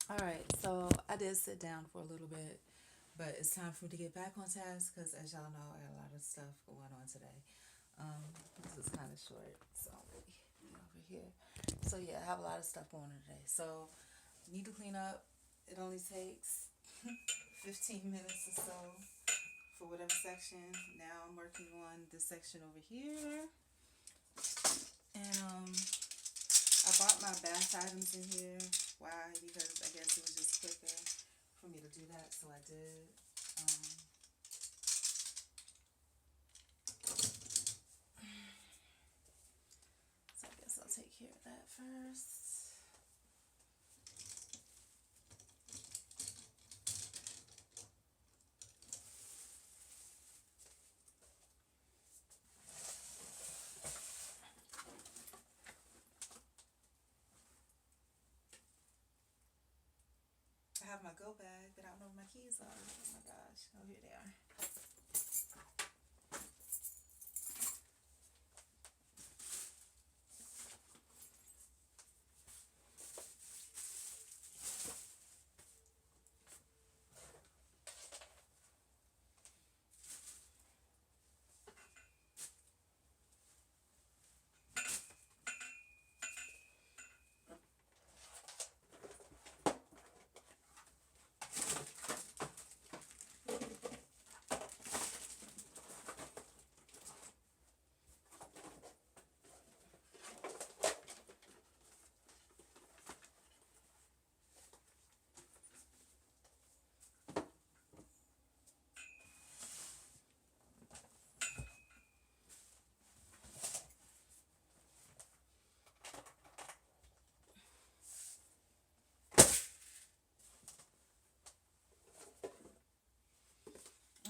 All right, so I did sit down for a little bit, but it's time for me to get back on task because, as y'all know, I got a lot of stuff going on today. This is kind of short, so I'm gonna be over here. So yeah, I have a lot of stuff going on today. So need to clean up. It only takes 15 minutes or so for whatever section. Now I'm working on this section over here, and I bought my bath items in here. Why? Because I guess it was just quicker for me to do that, so I did. Um, so I guess I'll take care of that first. I have my go bag, but I don't know where my keys are. Oh my gosh. Oh, here they are.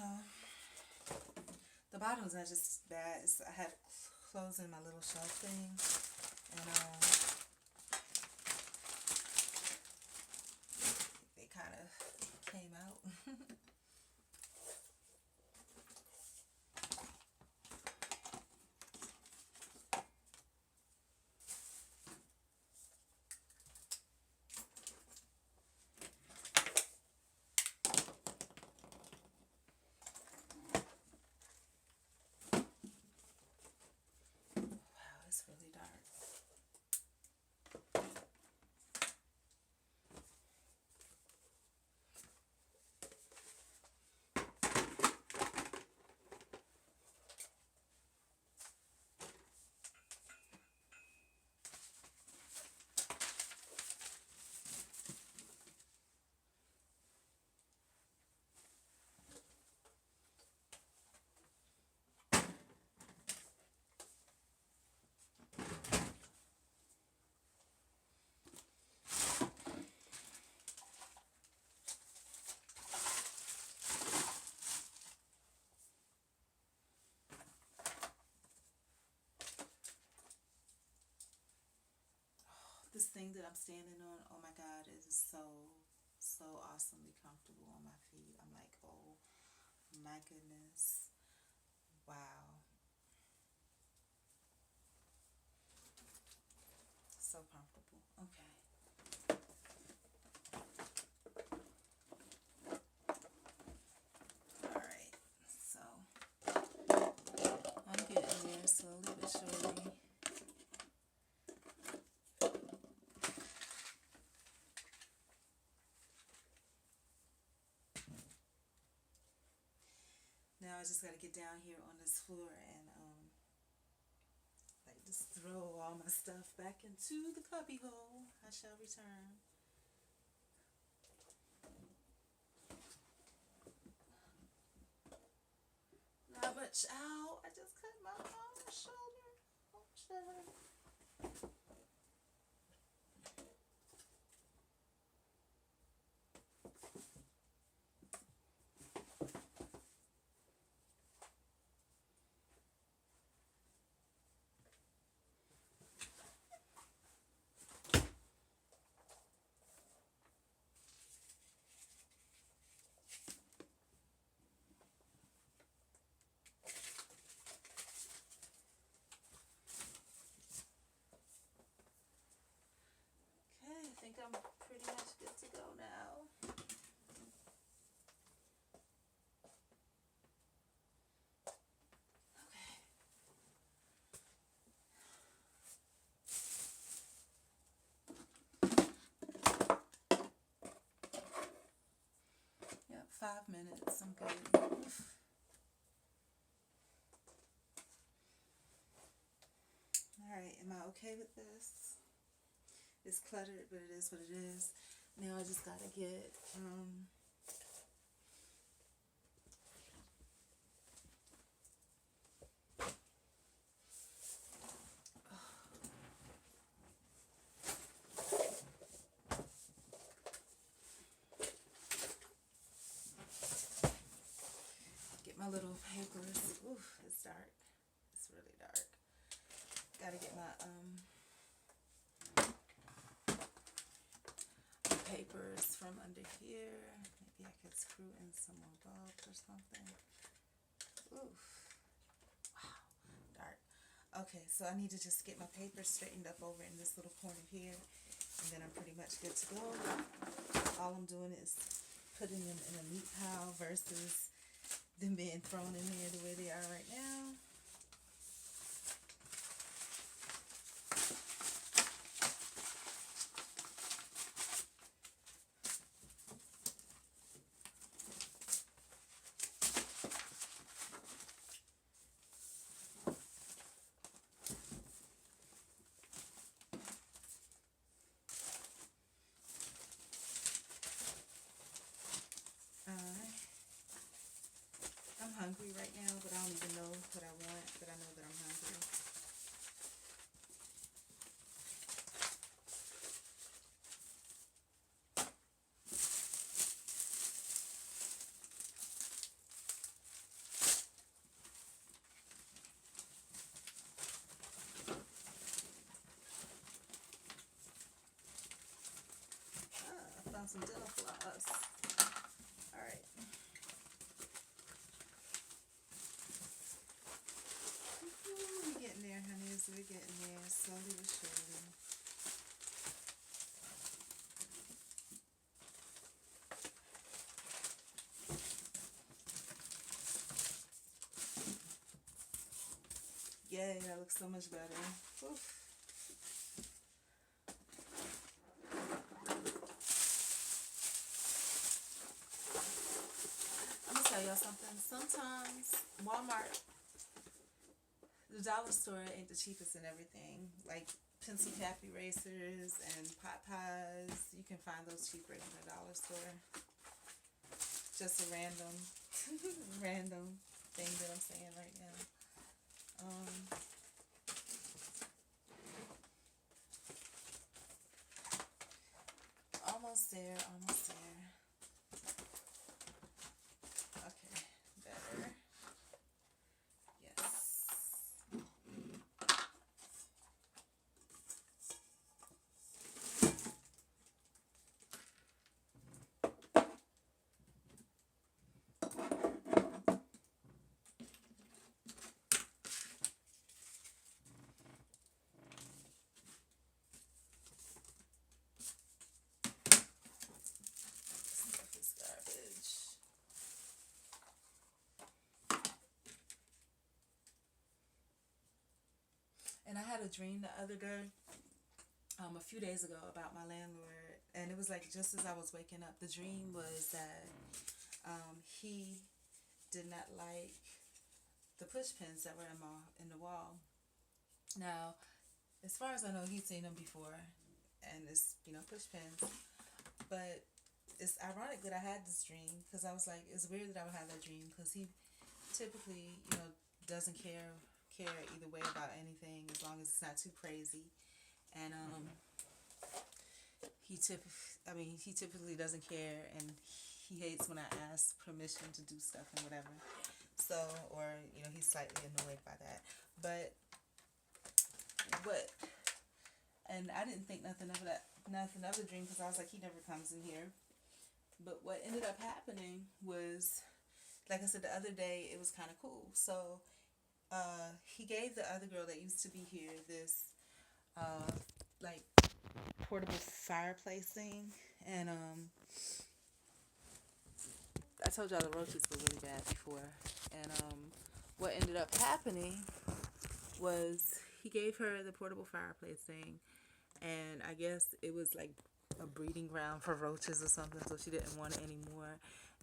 Uh, the bottoms are just bad. I had clothes in my little shelf thing, and they kind of came out. Wow, it's really dark. This thing that I'm standing on, oh my God, it is so awesomely comfortable on my feet. I'm like, oh my goodness. Wow. So comfortable. Okay. All right. So I'm getting there slowly but surely. Now I just got to get down here on this floor and like just throw all my stuff back into the cubby hole. I shall return. Not much. Ow! I just cut my shoulder. Oh shit. some good. Alright, am I okay with this? It's cluttered, but it is what it is. Now I just gotta get, get my little papers. Ooh, it's dark. It's really dark. Gotta get my, papers from under here. Maybe I could screw in some more bulbs or something. Oof. Wow, dark. Okay, so I need to just get my papers straightened up over in this little corner here, and then I'm pretty much good to go. All I'm doing is putting them in a neat pile versus them being thrown in here the way they are right now. I'm hungry right now, but I don't even know what I want, but I know that I'm hungry. I found some dental floss. Alright. We're getting there, honeys. We're getting there, slowly but surely. Yay, that looks so much better. Oof. I'm gonna tell y'all something. Sometimes Walmart, the dollar store ain't the cheapest in everything. Like pencil cap erasers and pot pies, you can find those cheaper than the dollar store. Just a random, random thing that I'm saying right now. Almost there, almost there. Okay, better. Yes. Stuff is garbage. And I had a dream the other day, a few days ago, about my landlord, and it was like just as I was waking up. The dream was that he did not like the push pins that were in the wall. Now, as far as I know, he's seen them before, and it's push pins. But it's ironic that I had this dream because I was like, it's weird that I would have that dream because he typically doesn't care either way about anything as long as it's not too crazy. And he typically doesn't care, and he hates when I ask permission to do stuff and whatever. So, or he's slightly annoyed by that. But and I didn't think nothing of the dream because I was like, he never comes in here. But what ended up happening was, like I said the other day, it was kind of cool. So he gave the other girl that used to be here this like portable fireplace thing, and I told y'all the roaches were really bad before, and what ended up happening was he gave her the portable fireplace thing, and I guess it was like a breeding ground for roaches or something, so she didn't want it anymore.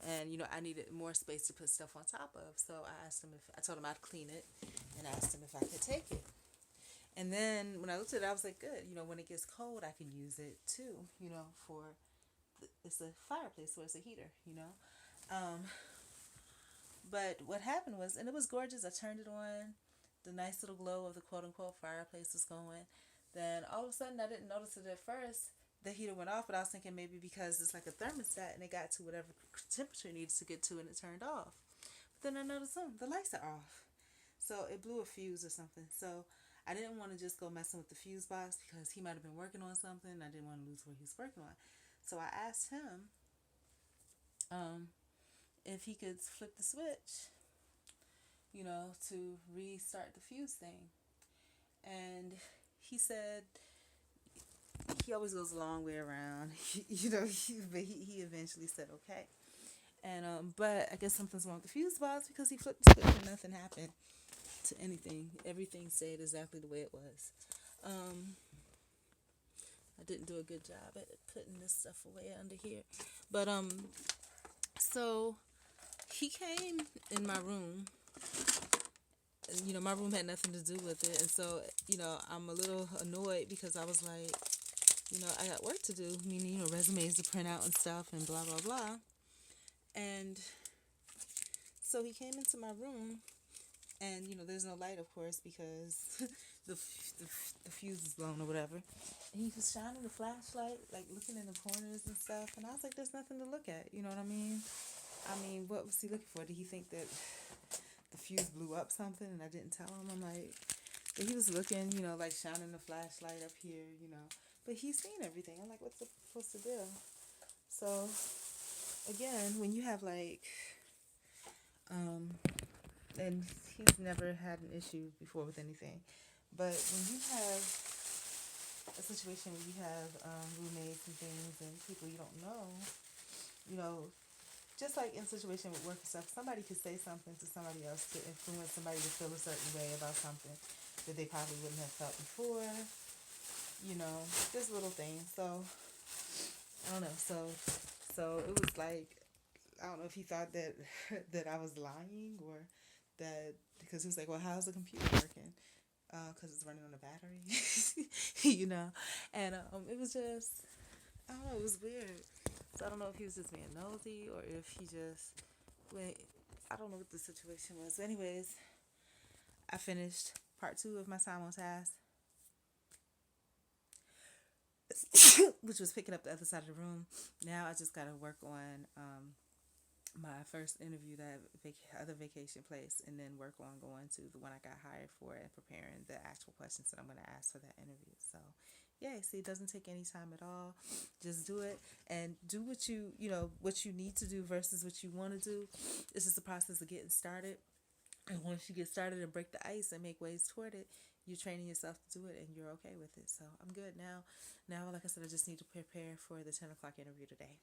and I needed more space to put stuff on top of. So I told him I'd clean it, and asked him if I could take it. And then when I looked at it, I was like, good. When it gets cold, I can use it too. For it's a fireplace, so it's a heater. Um, but what happened was, and it was gorgeous. I turned it on. The nice little glow of the quote unquote fireplace was going. Then all of a sudden, I didn't notice it at first. The heater went off, but I was thinking maybe because it's like a thermostat and it got to whatever temperature it needs to get to and it turned off. But then I noticed the lights are off. So it blew a fuse or something. So I didn't want to just go messing with the fuse box because he might have been working on something. I didn't want to lose what he was working on. So I asked him um, if he could flip the switch, to restart the fuse thing. And he said he always goes a long way around, but he eventually said okay. And but I guess something's wrong with the fuse box because he flipped the switch and nothing happened to anything. Everything stayed exactly the way it was. I didn't do a good job at putting this stuff away under here, but so he came in my room. My room had nothing to do with it, and so I'm a little annoyed because I was like, I got work to do, meaning resumes to print out and stuff, and blah blah blah. And so he came into my room, and there's no light, of course, because the fuse is blown or whatever. And he was shining the flashlight, like looking in the corners and stuff. And I was like, "There's nothing to look at." You know what I mean? What was he looking for? Did he think that the fuse blew up something and I didn't tell him? I'm like, but he was looking, like shining the flashlight up here. But he's seen everything. I'm like, what's supposed to do? So again, when you have and he's never had an issue before with anything, but when you have a situation where you have roommates and things and people you don't know, you know, just like in a situation with work and stuff, somebody could say something to somebody else to influence somebody to feel a certain way about something that they probably wouldn't have felt before. Just little things. So I don't know. So it was like, I don't know if he thought that that I was lying or that, because he was like, well, how's the computer working? Because it's running on a battery, and it was just, I don't know, it was weird. So I don't know if he was just being nosy or if he just went, I don't know what the situation was. But anyways, I finished part 2 of my simul task, which was picking up the other side of the room. Now I just got to work on my first interview, that other vacation place, and then work on going to the one I got hired for and preparing the actual questions that I'm going to ask for that interview. So yeah, see, it doesn't take any time at all. Just do it and do what what you need to do versus what you want to do. It's just a process of getting started. And once you get started and break the ice and make ways toward it, you're training yourself to do it and you're okay with it. So I'm good now. Now, like I said, I just need to prepare for the 10 o'clock interview today.